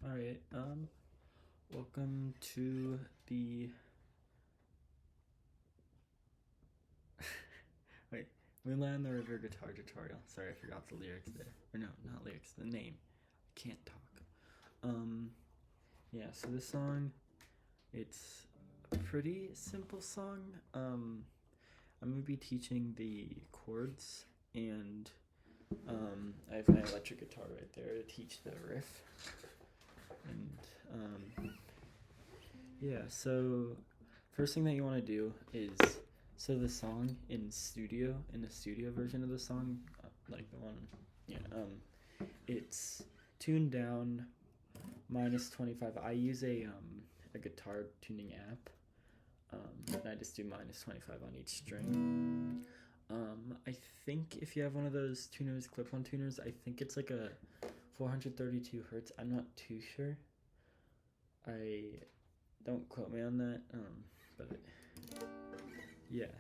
Alright, welcome to the wait, Moonlight on the River guitar tutorial. Sorry, I forgot the lyrics there. Or no, not lyrics, the name. I can't talk. Yeah, so this song, it's a pretty simple song. I'm gonna be teaching the chords, and I have my electric guitar right there to teach the riff. And yeah, so first thing that you want to do is, so the song in the studio version of the song, like the one, yeah, it's tuned down -25. I use a guitar tuning app, and I just do -25 on each string. I think if you have one of those tuners, clip-on tuners, I think it's like a 432 hertz. I'm not too sure. Don't quote me on that. But yeah.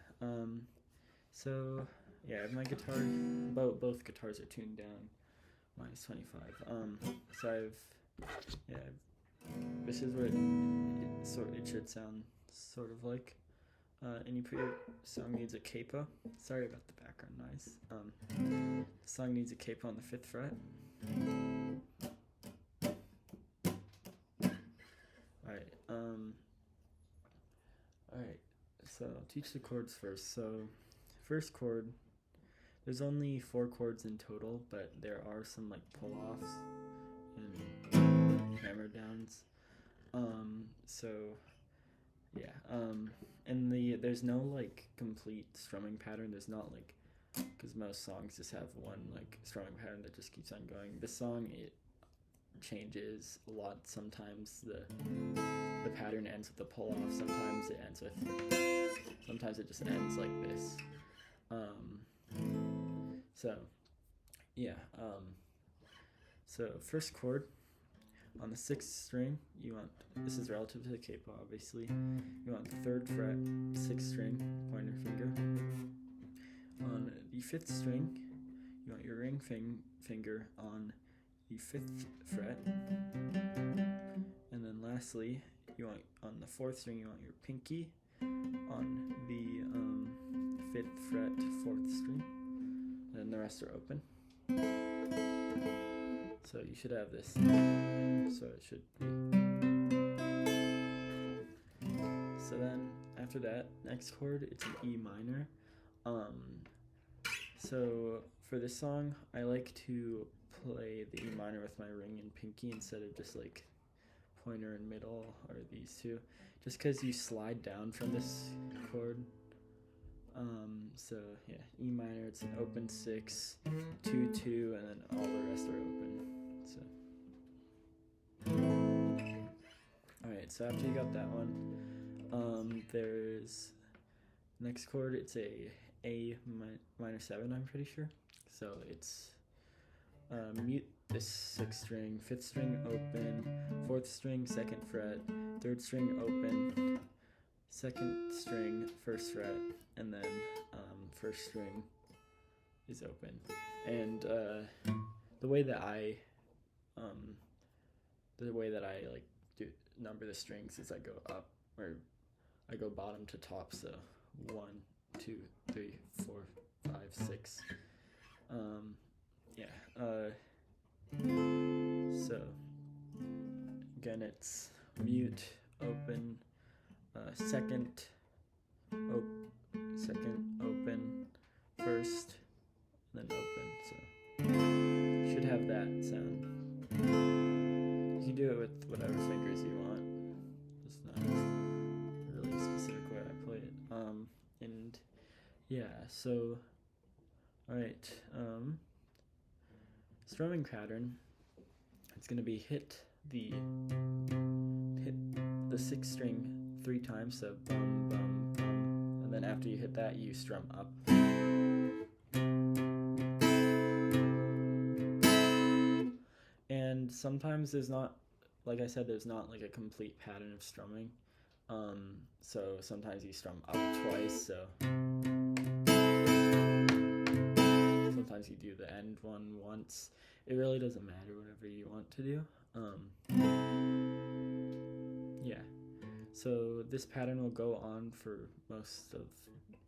So yeah, I have my guitar. Both guitars are tuned down -25. So this is what it should sound sort of like. And you put your song needs a capo. Sorry about the background noise. The song needs a capo on the 5th fret. Alright, so I'll teach the chords first. So, first chord, there's only 4 chords in total, but there are some like pull-offs and hammer downs. So yeah, and there's no like complete strumming pattern. There's not like, because most songs just have one like strumming pattern that just keeps on going. This song, it changes a lot. Sometimes the pattern ends with a pull off. Sometimes it just ends like this. So yeah. So first chord on the 6th string, you want, this is relative to the capo, obviously. You want the 3rd fret, 6th string, pointer finger. On the 5th string, you want your ring finger on the 5th fret. And then lastly, you want on the 4th string, you want your pinky on the 5th fret, 4th string. And then the rest are open. So you should have this. So it should be. So then after that, next chord, it's an E minor. So for this song, I like to play the E minor with my ring and pinky instead of just like pointer and middle, or these two, just because you slide down from this chord. So yeah, E minor, it's an open 6, 2, 2, and then all the rest are open. So alright, so after you got that one, there's next chord, it's A minor 7, I'm pretty sure. So it's mute this 6th string, 5th string open, 4th string 2nd fret, 3rd string open, 2nd string 1st fret, and then 1st string is open. And the way that I like do number the strings is I go up, or I go bottom to top. So 1, 2, 3, 4, 5, 6. So again, it's mute, open, second open, 1st, then open. So you should have that sound. You can do it with whatever fingers you want. It's not a really specific way I play it. And yeah, so alright, strumming pattern, it's gonna be hit the 6th string 3 times, so bum bum bum, and then after you hit that, you strum up. And sometimes there's not, like I said, there's not like a complete pattern of strumming. So sometimes you strum up twice, so sometimes you do the end one once. It really doesn't matter, whatever you want to do. So this pattern will go on for most of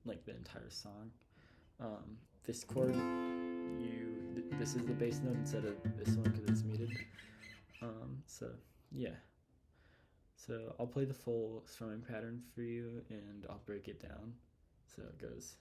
like the entire song. This chord, this is the bass note instead of this one because it's muted. So yeah. So I'll play the full strumming pattern for you and I'll break it down. So it goes.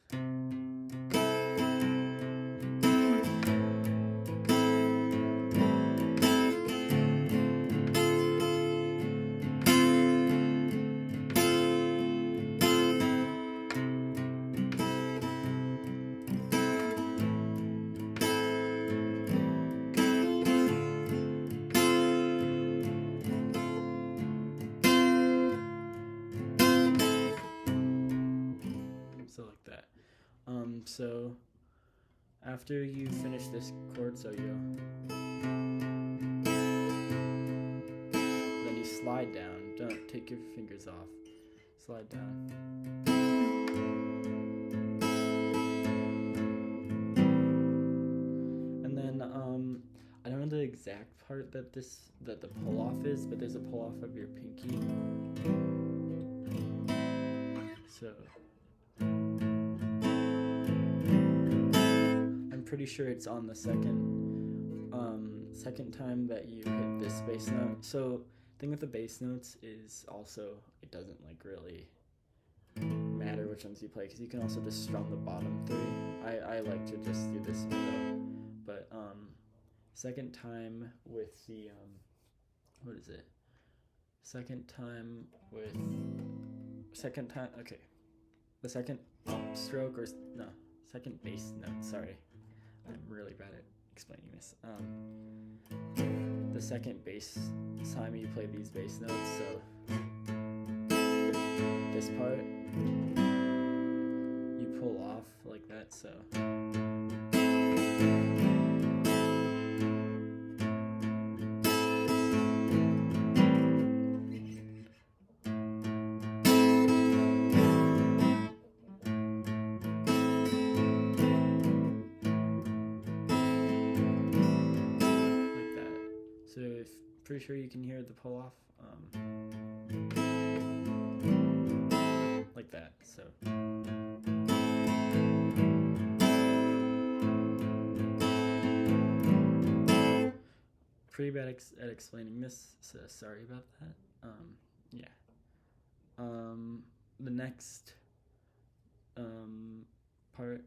So like that. So after you finish this chord, so then you slide down. Don't take your fingers off. Slide down. And then I don't know the exact part that the pull off is, but there's a pull off of your pinky. So pretty sure it's on the second time that you hit this bass note. So thing with the bass notes is also it doesn't like really matter which ones you play because you can also just strum the bottom three. I like to just do this though, but second time with the the second stroke or no second bass note. Sorry. I'm really bad at explaining this. The second bass time you play these bass notes, so this part you pull off like that, so pretty sure you can hear the pull off like that. So pretty bad at explaining this, so sorry about that. Yeah. The next part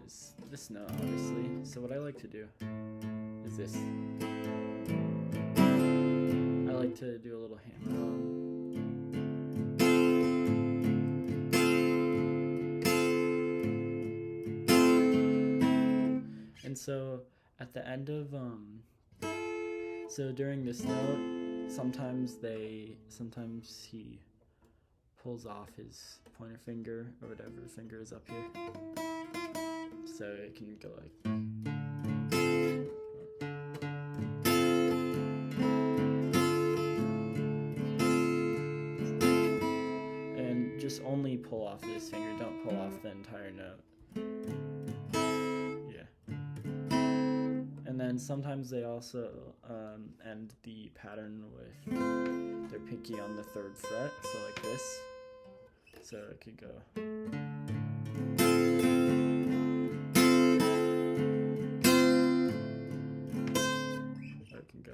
is this note, obviously. So what I like to do is this. I like to do a little hammer on. And so at the end of so during this note, sometimes he pulls off his pointer finger or whatever finger is up here. So it can go like just only pull off this finger, don't pull off the entire note. Yeah. And then sometimes they also end the pattern with their pinky on the 3rd fret, so like this. So it could go. Or it can go.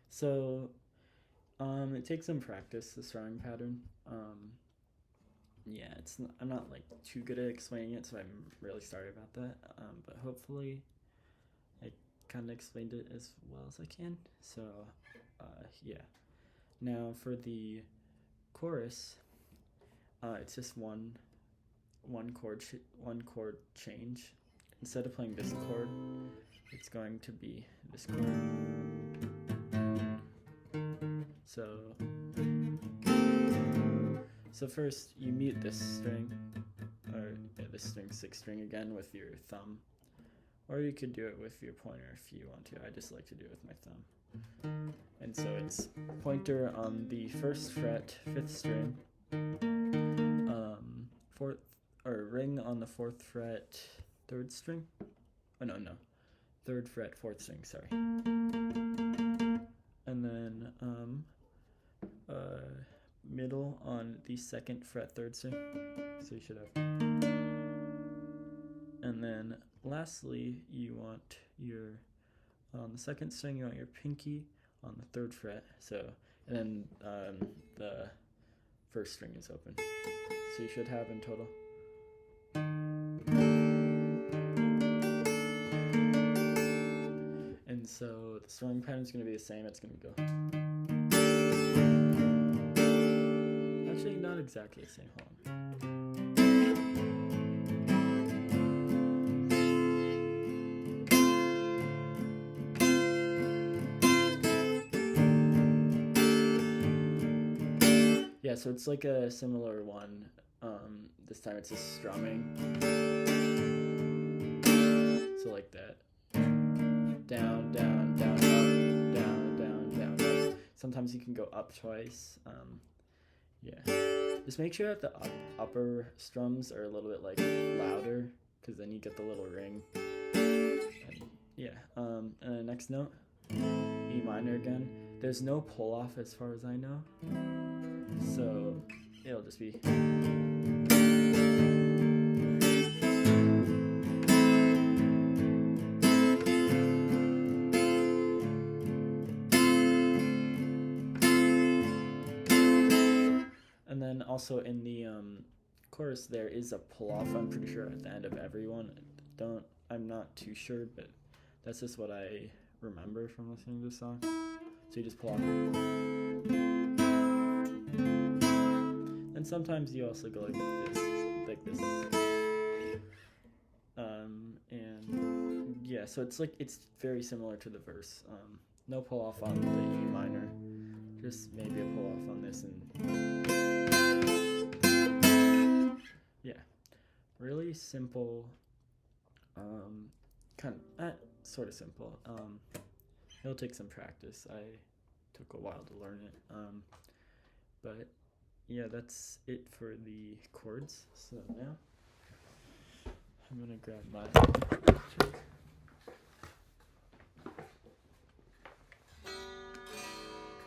So, it takes some practice, the strumming pattern. Yeah, I'm not like too good at explaining it, so I'm really sorry about that. But hopefully, I kind of explained it as well as I can. So, yeah. Now for the chorus, it's just one chord change. Instead of playing this chord, it's going to be this chord. So first you mute this string, or this string 6th string again with your thumb, or you could do it with your pointer if you want to. I just like to do it with my thumb. And so it's pointer on the 1st fret, 5th string, 4th or ring on the 4th fret 3rd string. Oh no, 3rd fret 4th string, sorry. And then middle on the 2nd fret 3rd string. So you should have. And then lastly, you want your, on the 2nd string, you want your pinky on the 3rd fret. So, and then the 1st string is open. So you should have in total. And so the strumming pattern is going to be the same. It's going to go. Actually, not exactly the same. Hold on. Yeah, so it's like a similar one. This time it's just strumming. So like that. Down, down, down, up, down, down, down, up. Sometimes you can go up twice. Yeah. Just make sure that the upper strums are a little bit like louder, because then you get the little ring. And, yeah. And the next note, E minor again. There's no pull off as far as I know. So it'll just be. And then also in the chorus there is a pull off, I'm pretty sure, at the end of every one. I'm not too sure, but that's just what I remember from listening to the song. So you just pull off. And sometimes you also go like this. And yeah, so it's very similar to the verse. No pull off on the E minor, just maybe a pull off on this, and yeah, really simple. Sort of simple. It'll take some practice. I took a while to learn it. But yeah, that's it for the chords. So now I'm gonna grab my check.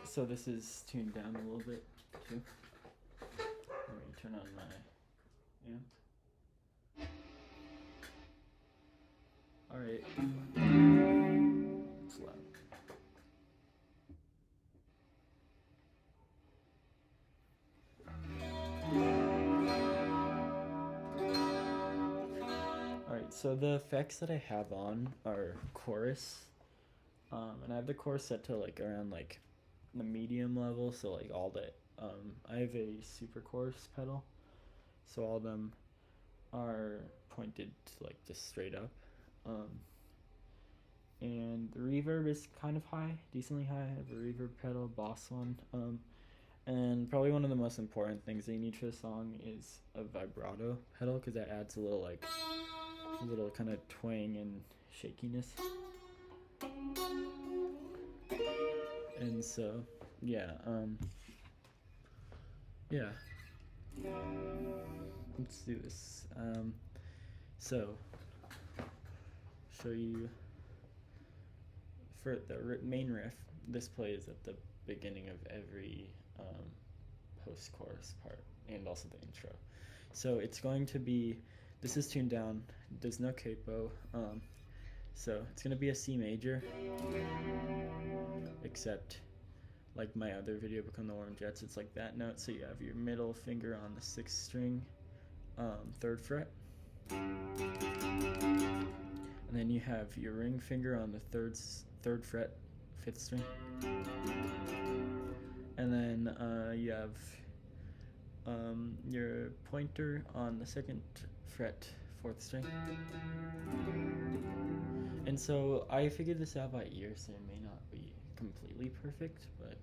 So this is tuned down a little bit too. Let me turn on my amp. Alright. It's loud. Alright, so the effects that I have on are chorus. And I have the chorus set to like around like the medium level, so like all the I have a super chorus pedal, so all of them are pointed to like just straight up. And the reverb is kind of high, decently high. I have a reverb pedal, Boss one. And probably one of the most important things that you need for a song is a vibrato pedal, because that adds a little kind of twang and shakiness. And so, yeah, let's do this. So, show you for the main riff. This plays at the beginning of every post-chorus part, and also the intro. So it's going to be, this is tuned down, there's no capo, so it's going to be a C major, except like my other video, Become the Warm Jets, it's like that note. So you have your middle finger on the 6th string, 3rd fret, and then you have your ring finger on the 3rd fret, 5th string, and then you have your pointer on the 2nd fret, 4th string. And so I figured this out by ear, so it may not be completely perfect, but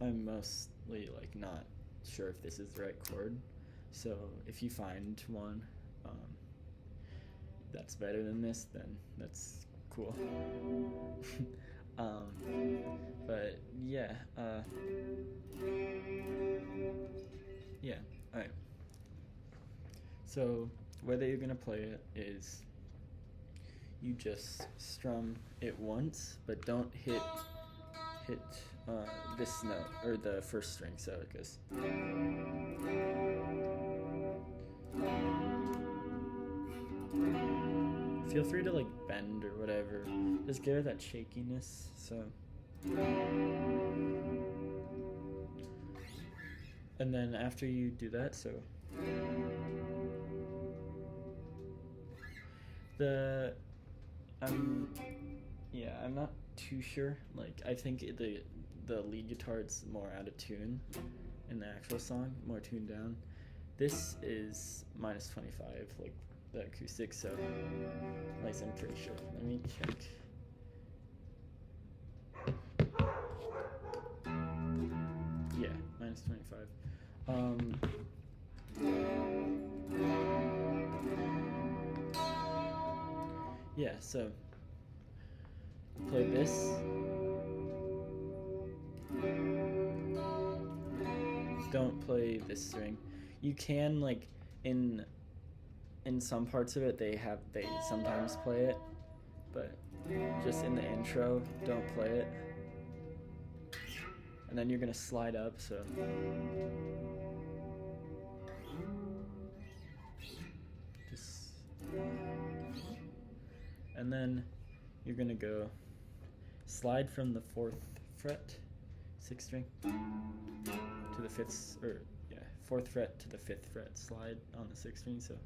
I'm mostly like not sure if this is the right chord. So if you find one that's better than this, then that's cool. But yeah, yeah, alright. So the way that you're gonna play it is you just strum it once, but don't hit this note or the first string. So it goes. Feel free to like bend or whatever. Just get rid of that shakiness. So. And then after you do that, so I'm not too sure. Like I think the lead guitar is more out of tune in the actual song, more tuned down. This is -25, like the acoustic, so at least I'm pretty sure. Let me check. Yeah, -25. Yeah, so play this. Don't play this string. You can, like, in some parts of it they sometimes play it, but just in the intro, don't play it. And then you're gonna slide up, so just, and then you're gonna go slide from the 4th fret, 6th string, to the 5th, or yeah, 4th fret to the 5th fret, slide on the 6th string, so.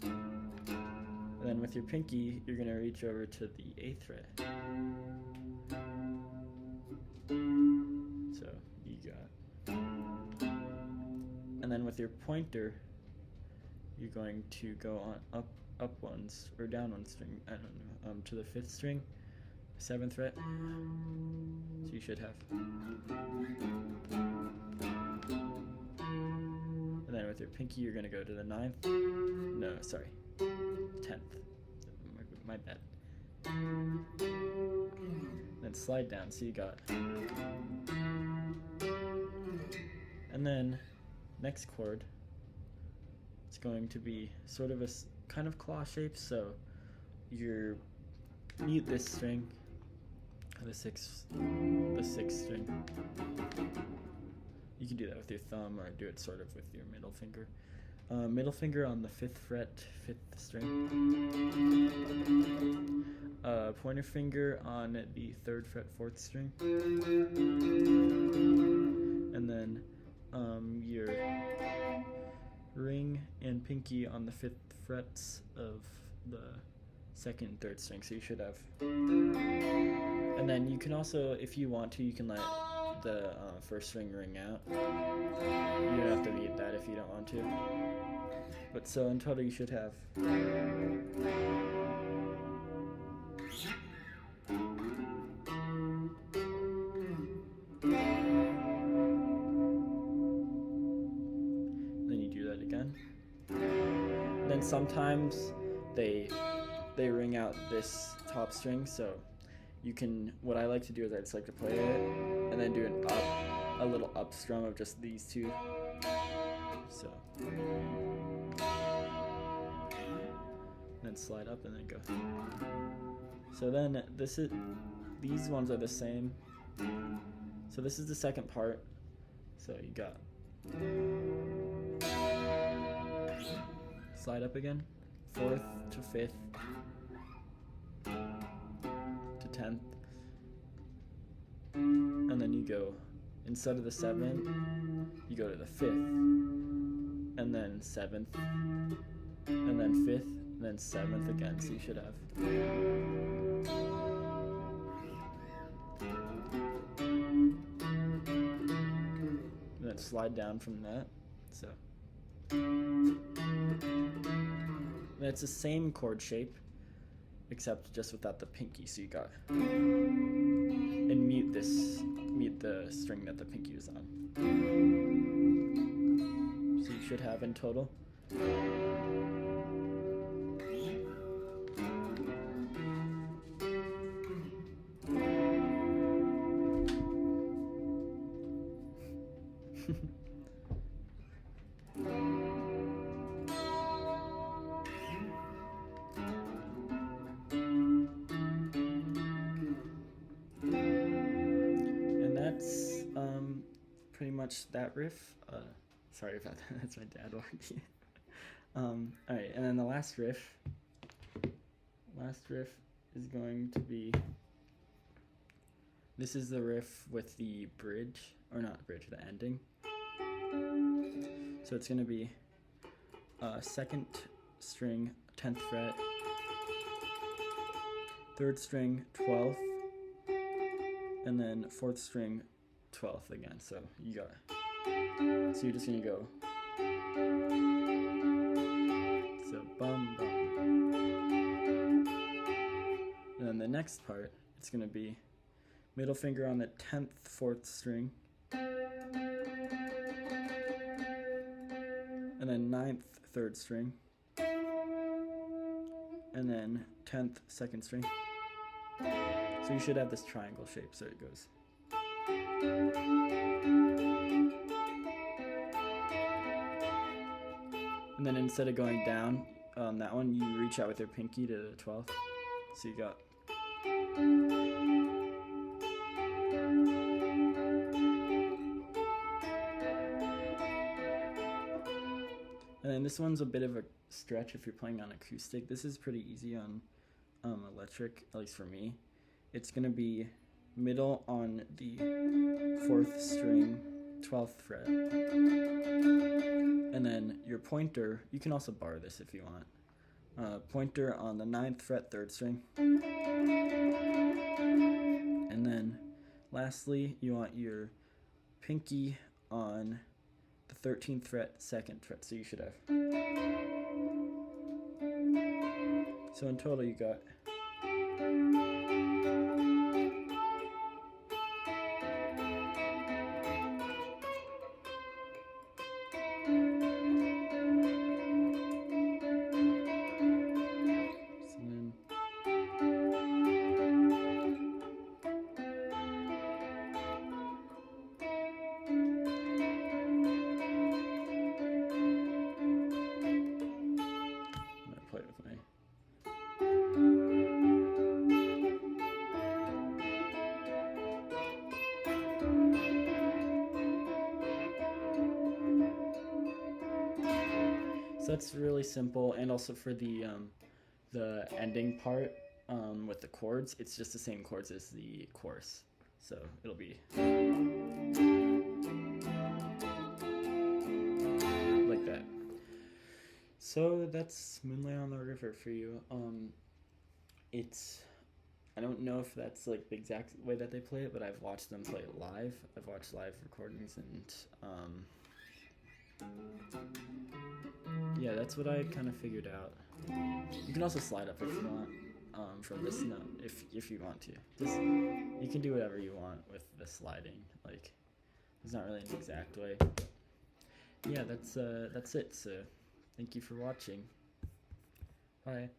And then with your pinky, you're gonna reach over to the 8th fret. So you got, and then with your pointer, you're going to go on up ones or down one string. I don't know, to the 5th string, 7th fret. So you should have. And then with your pinky, you're gonna go to the 9th. No, sorry, 10th. My bad. Then slide down, so you got. And then next chord, it's going to be sort of a kind of claw shape, so you mute this string, the sixth string. You can do that with your thumb or do it sort of with your middle finger. Middle finger on the 5th fret, 5th string. Pointer finger on the 3rd fret, 4th string. And then your ring and pinky on the 5th frets of the 2nd and 3rd string, so you should have. And then you can also, if you want to, you can let the 1st string ring out. You don't have to mute that if you don't want to. But so in total you should have. Then you do that again. And then sometimes they ring out this top string, so you can, what I like to do is I just like to play it and then do a little up strum of just these two. So then slide up and then go. So then these ones are the same. So this is the second part. So you got slide up again, 4th to 5th to 10th, and then you go, instead of the 7th, you go to the 5th, and then 7th, and then 5th, and then 7th again, so you should have. And then slide down from that, so. And it's the same chord shape, except just without the pinky, so you got. And mute the string that the pinky was on. So you should have in total. much that riff. Sorry about that. That's my dad walking. All right, and then the last riff. Last riff is going to be. This is the riff with the bridge, or not bridge, the ending. So it's going to be 2nd string, 10th fret, 3rd string, 12th, and then 4th string, 12th again. So you got. So you're just going to go. So bum bum. And then the next part, it's going to be middle finger on the 10th 4th string, and then 9th 3rd string, and then 10th 2nd string. So you should have this triangle shape, so it goes. And then instead of going down on that one, you reach out with your pinky to the 12th. So you got. And then this one's a bit of a stretch if you're playing on acoustic. This is pretty easy on electric, at least for me. It's going to be middle on the 4th string, 12th fret. And then your pointer, you can also bar this if you want. Pointer on the 9th fret, 3rd string. And then lastly, you want your pinky on the 13th fret, 2nd fret, so you should have. So in total you got. So that's really simple, and also for the ending part with the chords, it's just the same chords as the chorus. So it'll be like that. So that's Moonlight on the River for you. I don't know if that's like the exact way that they play it, but I've watched them play it live. I've watched live recordings, and yeah, that's what I kind of figured out. You can also slide up if you want from this note, if you want to. Just you can do whatever you want with the sliding. Like, there's not really an exact way. Yeah, that's it. So, thank you for watching. Bye.